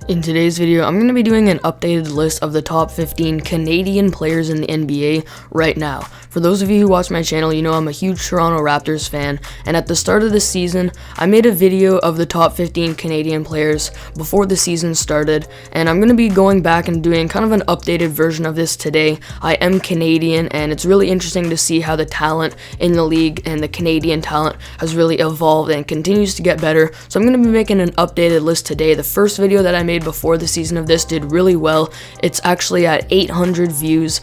In today's video, I'm going to be doing an updated list of the top 15 Canadian players in the NBA right now. For those of you who watch my channel, you know I'm a huge Toronto Raptors fan, and at the start of this season, I made a video of the top 15 Canadian players before the season started, and I'm going to be going back and doing kind of an updated version of this today. I am Canadian, and it's really interesting to see how the talent in the league and the Canadian talent has really evolved and continues to get better, so I'm going to be making an updated list today. The first video that I made before the season of this did really well. It's actually at 800 views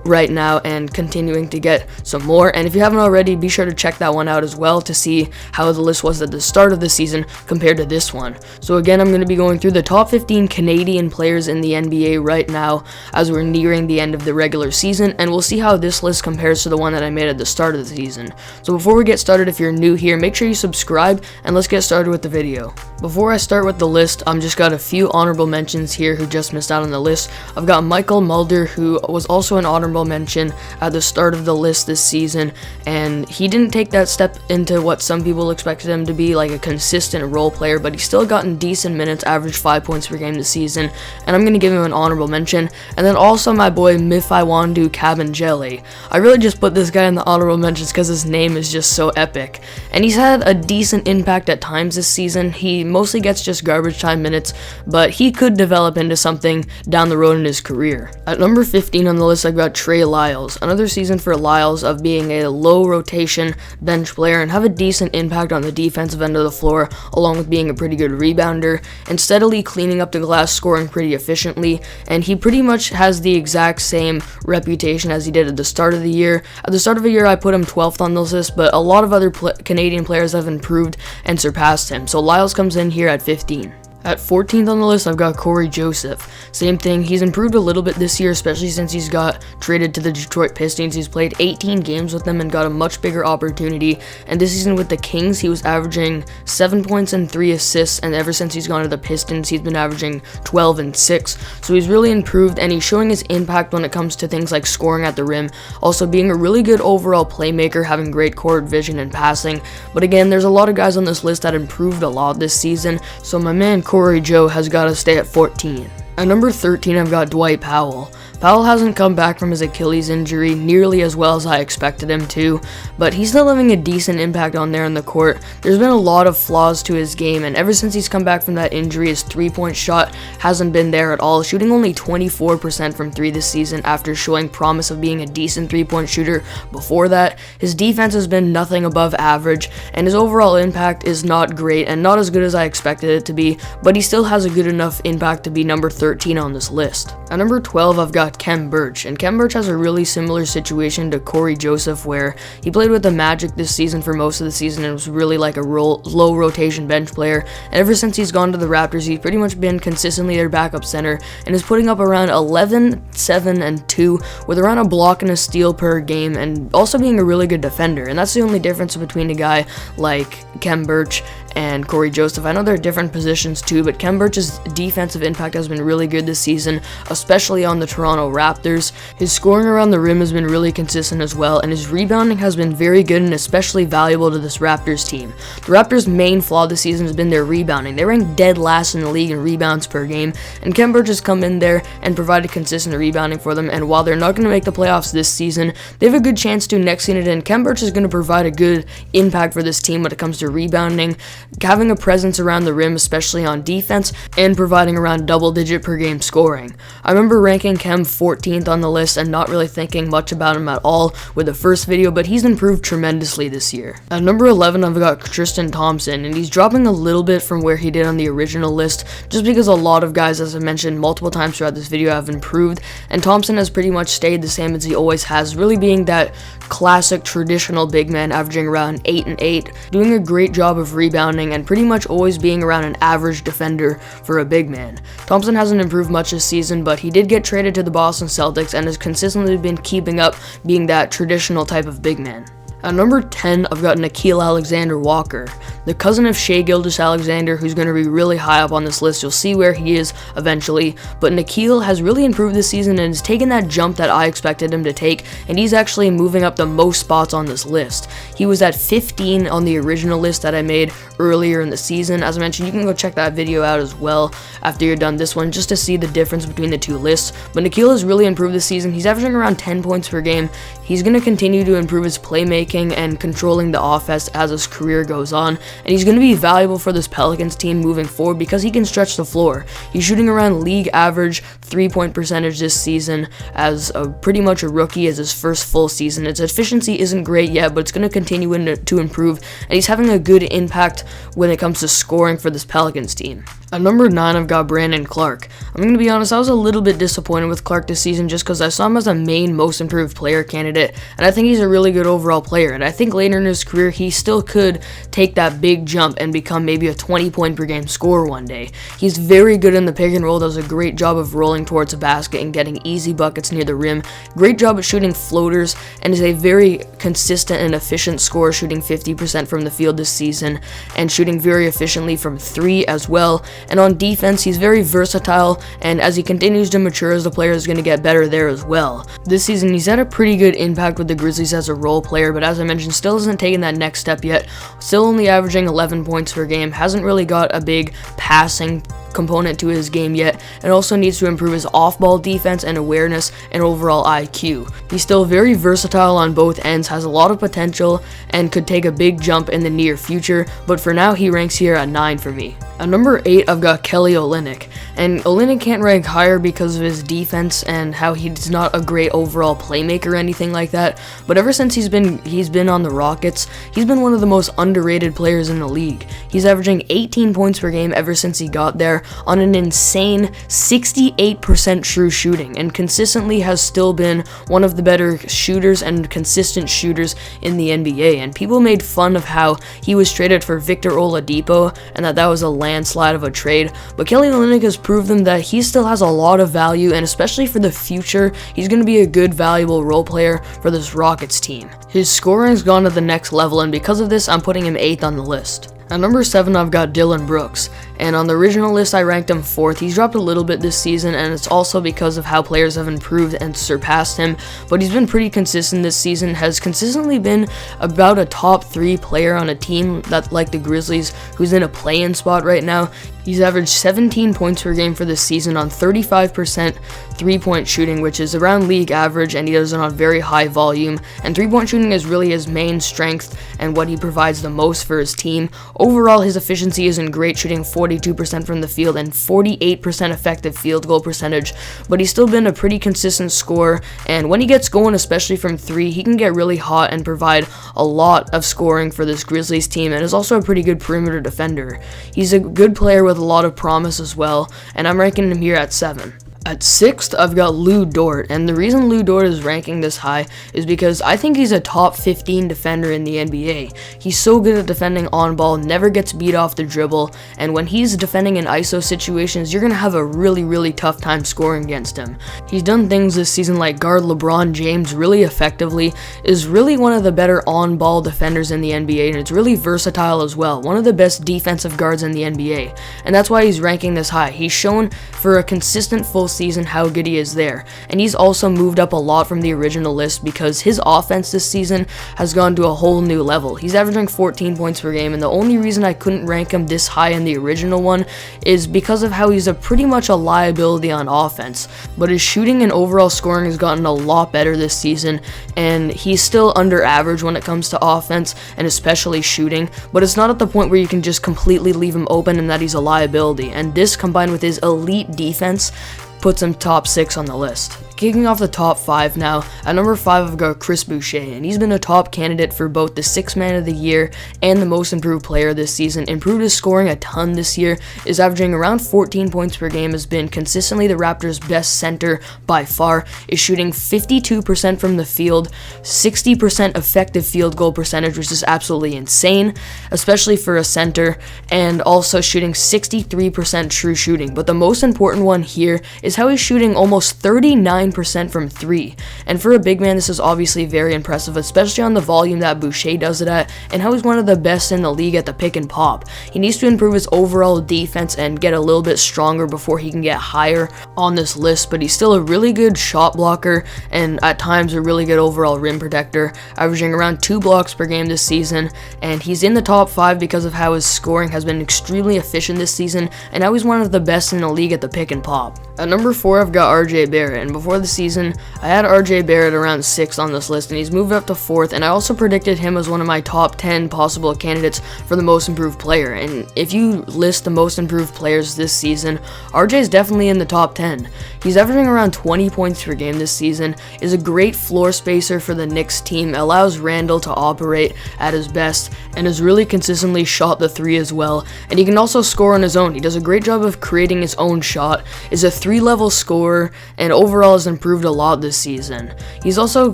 right now and continuing to get some more, and if you haven't already, be sure to check that one out as well to see how the list was at the start of the season compared to this one. So again, I'm going to be going through the top 15 Canadian players in the NBA right now as we're nearing the end of the regular season, and we'll see how this list compares to the one that I made at the start of the season. So before we get started, if you're new here, make sure you subscribe, and let's get started with the video. Before I start with the list, I'm just got a few honorable mentions here who just missed out on the list. I've got Michael Mulder, who was also an honorable mention at the start of the list this season, and he didn't take that step into what some people expected him to be, like a consistent role player, but he's still gotten decent minutes, averaged 5 points per game this season, and I'm going to give him an honorable mention. And then also my boy Mifaiwandu Kabengele. I really just put this guy in the honorable mentions because his name is just so epic, and he's had a decent impact at times this season. He mostly gets just garbage time minutes, but he could develop into something down the road in his career. At number 15 on the list, I've got Trey Lyles. Another season for Lyles of being a low rotation bench player and have a decent impact on the defensive end of the floor, along with being a pretty good rebounder and steadily cleaning up the glass, scoring pretty efficiently, and he pretty much has the exact same reputation as he did at the start of the year. At the start of the year, I put him 12th on this list, but a lot of other Canadian players have improved and surpassed him, so Lyles comes in here at 15. At 14th on the list, I've got Corey Joseph. Same thing, he's improved a little bit this year, especially since he's got traded to the Detroit Pistons. He's played 18 games with them and got a much bigger opportunity, and this season with the Kings, he was averaging 7 points and 3 assists, and ever since he's gone to the Pistons, he's been averaging 12 and 6, so he's really improved, and he's showing his impact when it comes to things like scoring at the rim, also being a really good overall playmaker, having great court vision and passing. But again, there's a lot of guys on this list that improved a lot this season, so my man Corey Joe has got to stay at 14. At number 13, I've got Dwight Powell. Powell hasn't come back from his Achilles injury nearly as well as I expected him to, but he's still having a decent impact on there in the court. There's been a lot of flaws to his game, and ever since he's come back from that injury, his three-point shot hasn't been there at all, shooting only 24% from three this season after showing promise of being a decent three-point shooter before that. His defense has been nothing above average, and his overall impact is not great and not as good as I expected it to be, but he still has a good enough impact to be number 13 on this list. At number 12, I've got Khem Birch, and Khem Birch has a really similar situation to Corey Joseph, where he played with the Magic this season for most of the season and was really like a low rotation bench player, and ever since he's gone to the Raptors, he's pretty much been consistently their backup center and is putting up around 11, 7, and 2 with around a block and a steal per game, and also being a really good defender, and that's the only difference between a guy like Khem Birch and Corey Joseph. I know they're different positions too, but Khem Birch's defensive impact has been really good this season, especially on the Toronto Raptors. His scoring around the rim has been really consistent as well, and his rebounding has been very good and especially valuable to this Raptors team. The Raptors' main flaw this season has been their rebounding. They rank dead last in the league in rebounds per game, and Khem Birch has come in there and provided consistent rebounding for them, and while they're not going to make the playoffs this season, they have a good chance to next season, and Khem Birch is going to provide a good impact for this team when it comes to rebounding, having a presence around the rim, especially on defense, and providing around double-digit per game scoring. I remember ranking Khem 14th on the list and not really thinking much about him at all with the first video, but he's improved tremendously this year. At number 11, I've got Tristan Thompson, and he's dropping a little bit from where he did on the original list, just because a lot of guys, as I mentioned multiple times throughout this video, have improved, and Thompson has pretty much stayed the same as he always has, really being that classic traditional big man, averaging around 8 and 8, doing a great job of rebounding, and pretty much always being around an average defender for a big man. Thompson hasn't improved much this season, but he did get traded to the Boston Celtics and has consistently been keeping up being that traditional type of big man. At number 10, I've got Nickeil Alexander-Walker. the cousin of Shai Gilgeous-Alexander, who's going to be really high up on this list. You'll see where he is eventually, but Nickeil has really improved this season and has taken that jump that I expected him to take, and he's actually moving up the most spots on this list. He was at 15 on the original list that I made earlier in the season. As I mentioned, you can go check that video out as well after you're done this one, just to see the difference between the two lists. But Nickeil has really improved this season. He's averaging around 10 points per game. He's going to continue to improve his playmaking and controlling the offense as his career goes on, and he's going to be valuable for this Pelicans team moving forward because he can stretch the floor. He's shooting around league average 3-point percentage this season as pretty much a rookie as his first full season. His efficiency isn't great yet, but it's going to continue to improve, and he's having a good impact when it comes to scoring for this Pelicans team. At number 9, I've got Brandon Clark. I'm going to be honest, I was a little bit disappointed with Clark this season just because I saw him as a main most improved player candidate, and I think he's a really good overall player, and I think later in his career he still could take that big jump and become maybe a 20-point per game scorer one day. He's very good in the pick and roll, does a great job of rolling towards the basket and getting easy buckets near the rim, great job at shooting floaters, and is a very consistent and efficient scorer, shooting 50% from the field this season and shooting very efficiently from 3 as well. And on defense, he's very versatile, and as he continues to mature as the player, is going to get better there as well. This season, he's had a pretty good impact with the Grizzlies as a role player, but as I mentioned, still hasn't taken that next step yet. Still only averaging 11 points per game, hasn't really got a big passing component to his game yet, and also needs to improve his off-ball defense and awareness and overall IQ. He's still very versatile on both ends, has a lot of potential, and could take a big jump in the near future, but for now he ranks here at 9 for me. At number 8, I've got Kelly Olynyk, and Olynyk can't rank higher because of his defense and how he's not a great overall playmaker or anything like that, but ever since he's been on the Rockets, he's been one of the most underrated players in the league. He's averaging 18 points per game ever since he got there on an insane 68% true shooting, and consistently has still been one of the better shooters and consistent shooters in the NBA. And people made fun of how he was traded for Victor Oladipo and that was a landslide of a trade, but Kelly Olynyk has proven that he still has a lot of value, and especially for the future, he's going to be a good, valuable role player for this Rockets team. His scoring's gone to the next level, and because of this, I'm putting him 8th on the list. At number 7, I've got Dillon Brooks, and on the original list I ranked him 4th. He's dropped a little bit this season, and it's also because of how players have improved and surpassed him, but he's been pretty consistent this season, has consistently been about a top 3 player on a team that like the Grizzlies, who's in a play-in spot right now. He's averaged 17 points per game for this season on 35% 3-point shooting, which is around league average, and he does it on very high volume, and 3-point shooting is really his main strength and what he provides the most for his team. Overall, his efficiency isn't great, shooting 42% from the field and 48% effective field goal percentage, but he's still been a pretty consistent scorer, and when he gets going, especially from 3, he can get really hot and provide a lot of scoring for this Grizzlies team, and is also a pretty good perimeter defender. He's a good player with a lot of promise as well, and I'm ranking him here at 7. At 6th, I've got Lou Dort, and the reason Lou Dort is ranking this high is because I think he's a top 15 defender in the NBA. He's so good at defending on ball, never gets beat off the dribble, and when he's defending in ISO situations, you're going to have a really, really tough time scoring against him. He's done things this season like guard LeBron James really effectively, is really one of the better on-ball defenders in the NBA, and it's really versatile as well, one of the best defensive guards in the NBA, and that's why he's ranking this high. He's shown for a consistent full season how good he is there, and he's also moved up a lot from the original list because his offense this season has gone to a whole new level. He's averaging 14 points per game, and the only reason I couldn't rank him this high in the original one is because of how he's pretty much a liability on offense, but his shooting and overall scoring has gotten a lot better this season, and he's still under average when it comes to offense and especially shooting, but it's not at the point where you can just completely leave him open and that he's a liability, and this combined with his elite defense puts him top 6 on the list. Kicking off the top 5 now, at number 5 I've got Chris Boucher, and he's been a top candidate for both the 6th Man of the Year and the Most Improved Player this season. Improved his scoring a ton this year, is averaging around 14 points per game, has been consistently the Raptors' best center by far, is shooting 52% from the field, 60% effective field goal percentage, which is absolutely insane, especially for a center, and also shooting 63% true shooting. But the most important one here is is how he's shooting almost 39% from 3. And for a big man, this is obviously very impressive, especially on the volume that Boucher does it at, and how he's one of the best in the league at the pick and pop. He needs to improve his overall defense and get a little bit stronger before he can get higher on this list, but he's still a really good shot blocker and at times a really good overall rim protector, averaging around 2 blocks per game this season, and he's in the top 5 because of how his scoring has been extremely efficient this season, and now he's one of the best in the league at the pick and pop. At number 4, I've got RJ Barrett, and before the season, I had RJ Barrett around 6 on this list, and he's moved up to 4th, and I also predicted him as one of my top 10 possible candidates for the most improved player. And if you list the most improved players this season, RJ is definitely in the top 10. He's averaging around 20 points per game this season, is a great floor spacer for the Knicks team, allows Randall to operate at his best, and has really consistently shot the 3 as well, and he can also score on his own. He does a great job of creating his own shot, is a 3-level scorer, and overall has improved a lot this season. He's also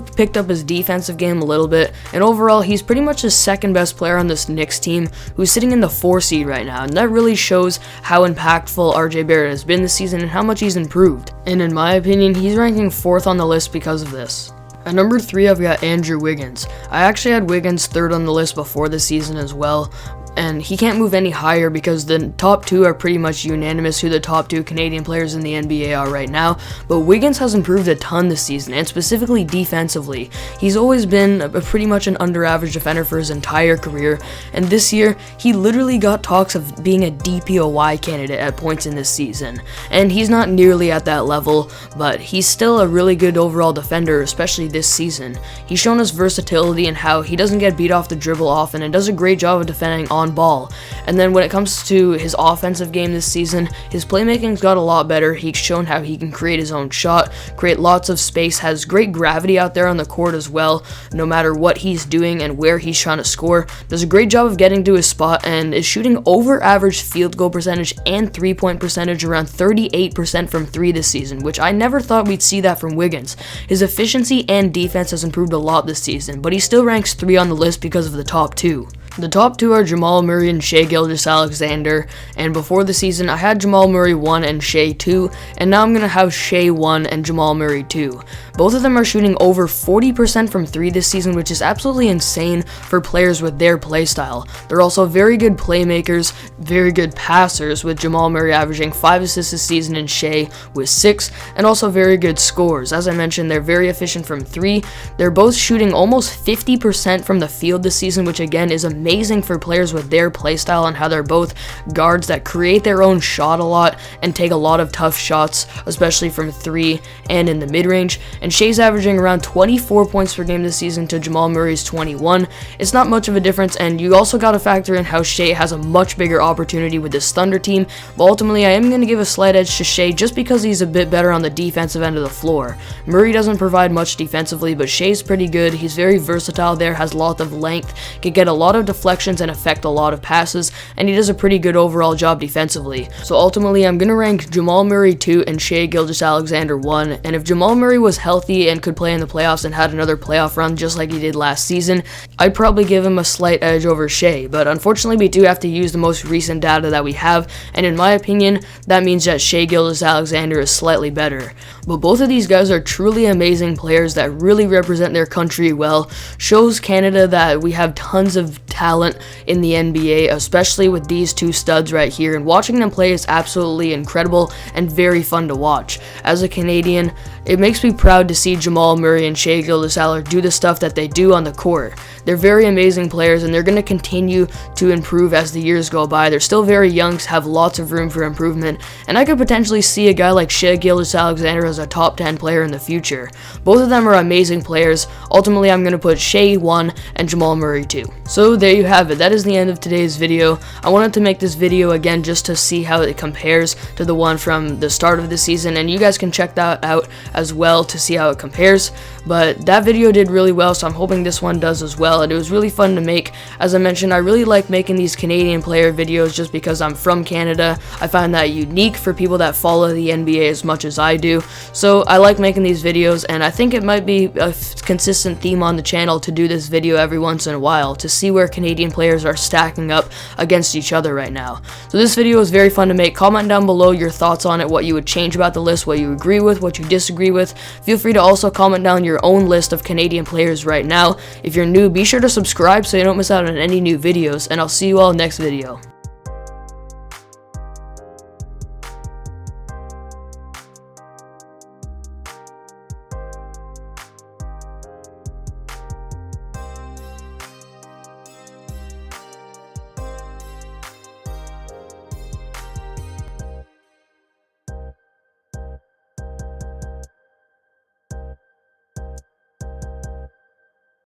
picked up his defensive game a little bit, and overall he's pretty much the second best player on this Knicks team, who's sitting in the 4 seed right now, and that really shows how impactful RJ Barrett has been this season and how much he's improved. And in my opinion, he's ranking 4th on the list because of this. At number 3, I've got Andrew Wiggins. I actually had Wiggins 3rd on the list before the season as well, and he can't move any higher because the top 2 are pretty much unanimous who the top 2 Canadian players in the NBA are right now, but Wiggins has improved a ton this season, and specifically defensively. He's always been pretty much an under-average defender for his entire career, and this year, he literally got talks of being a DPOY candidate at points in this season, and he's not nearly at that level, but he's still a really good overall defender, especially this season. He's shown his versatility and how he doesn't get beat off the dribble often and does a great job of defending on ball. And then when it comes to his offensive game this season, his playmaking's got a lot better. He's shown how he can create his own shot, create lots of space, has great gravity out there on the court as well, no matter what he's doing and where he's trying to score. Does a great job of getting to his spot and is shooting over average field goal percentage and 3-point percentage, around 38% from 3 this season, which I never thought we'd see that from Wiggins. His efficiency and defense has improved a lot this season, but he still ranks 3 on the list because of the top 2. The top 2 are Jamal Murray and Shai Gilgeous-Alexander, and before the season I had Jamal Murray 1 and Shai 2, and now I'm going to have Shai 1 and Jamal Murray 2. Both of them are shooting over 40% from 3 this season, which is absolutely insane for players with their playstyle. They're also very good playmakers, very good passers, with Jamal Murray averaging 5 assists this season and Shai with 6, and also very good scorers. As I mentioned, they're very efficient from 3. They're both shooting almost 50% from the field this season, which again is amazing for players with their playstyle and how they're both guards that create their own shot a lot and take a lot of tough shots, especially from 3 and in the mid-range. And Shai's averaging around 24 points per game this season to Jamal Murray's 21. It's not much of a difference, and you also got to factor in how Shai has a much bigger opportunity with this Thunder team, but ultimately I am going to give a slight edge to Shai just because he's a bit better on the defensive end of the floor. Murray doesn't provide much defensively, but Shai's pretty good. He's very versatile there, has a lot of length, can get a lot of deflections and affect a lot of passes, and he does a pretty good overall job defensively. So ultimately I'm going to rank Jamal Murray 2 and Shai Gilgeous-Alexander 1, and if Jamal Murray was healthy and could play in the playoffs and had another playoff run just like he did last season, I'd probably give him a slight edge over Shai, but unfortunately we do have to use the most recent data that we have, and in my opinion that means that Shai Gilgeous-Alexander is slightly better. But both of these guys are truly amazing players that really represent their country well, shows Canada that we have tons of talent in the NBA, especially with these 2 studs right here, and watching them play is absolutely incredible and very fun to watch. As a Canadian, it makes me proud to see Jamal Murray and Shai Gilgeous-Alexander do the stuff that they do on the court. They're very amazing players, and they're going to continue to improve as the years go by. They're still very young, have lots of room for improvement, and I could potentially see a guy like Shai Gilgeous-Alexander as a top 10 player in the future. Both of them are amazing players. Ultimately, I'm going to put Shai 1 and Jamal Murray 2. So there you have it. That is the end of today's video. I wanted to make this video again just to see how it compares to the one from the start of the season, and you guys can check that out as well to see how it compares. But that video did really well, so I'm hoping this one does as well, and it was really fun to make. As I mentioned, I really like making these Canadian player videos just because I'm from Canada. I find that unique for people that follow the NBA as much as I do, so I like making these videos, and I think it might be a consistent theme on the channel to do this video every once in a while to see where Canadian players are stacking up against each other right now. So this video is very fun to make. Comment down below your thoughts on it, what you would change about the list, what you agree with, what you disagree with. Feel free to also comment down your own list of Canadian players right now. If you're new, be sure to subscribe so you don't miss out on any new videos, and I'll see you all next video.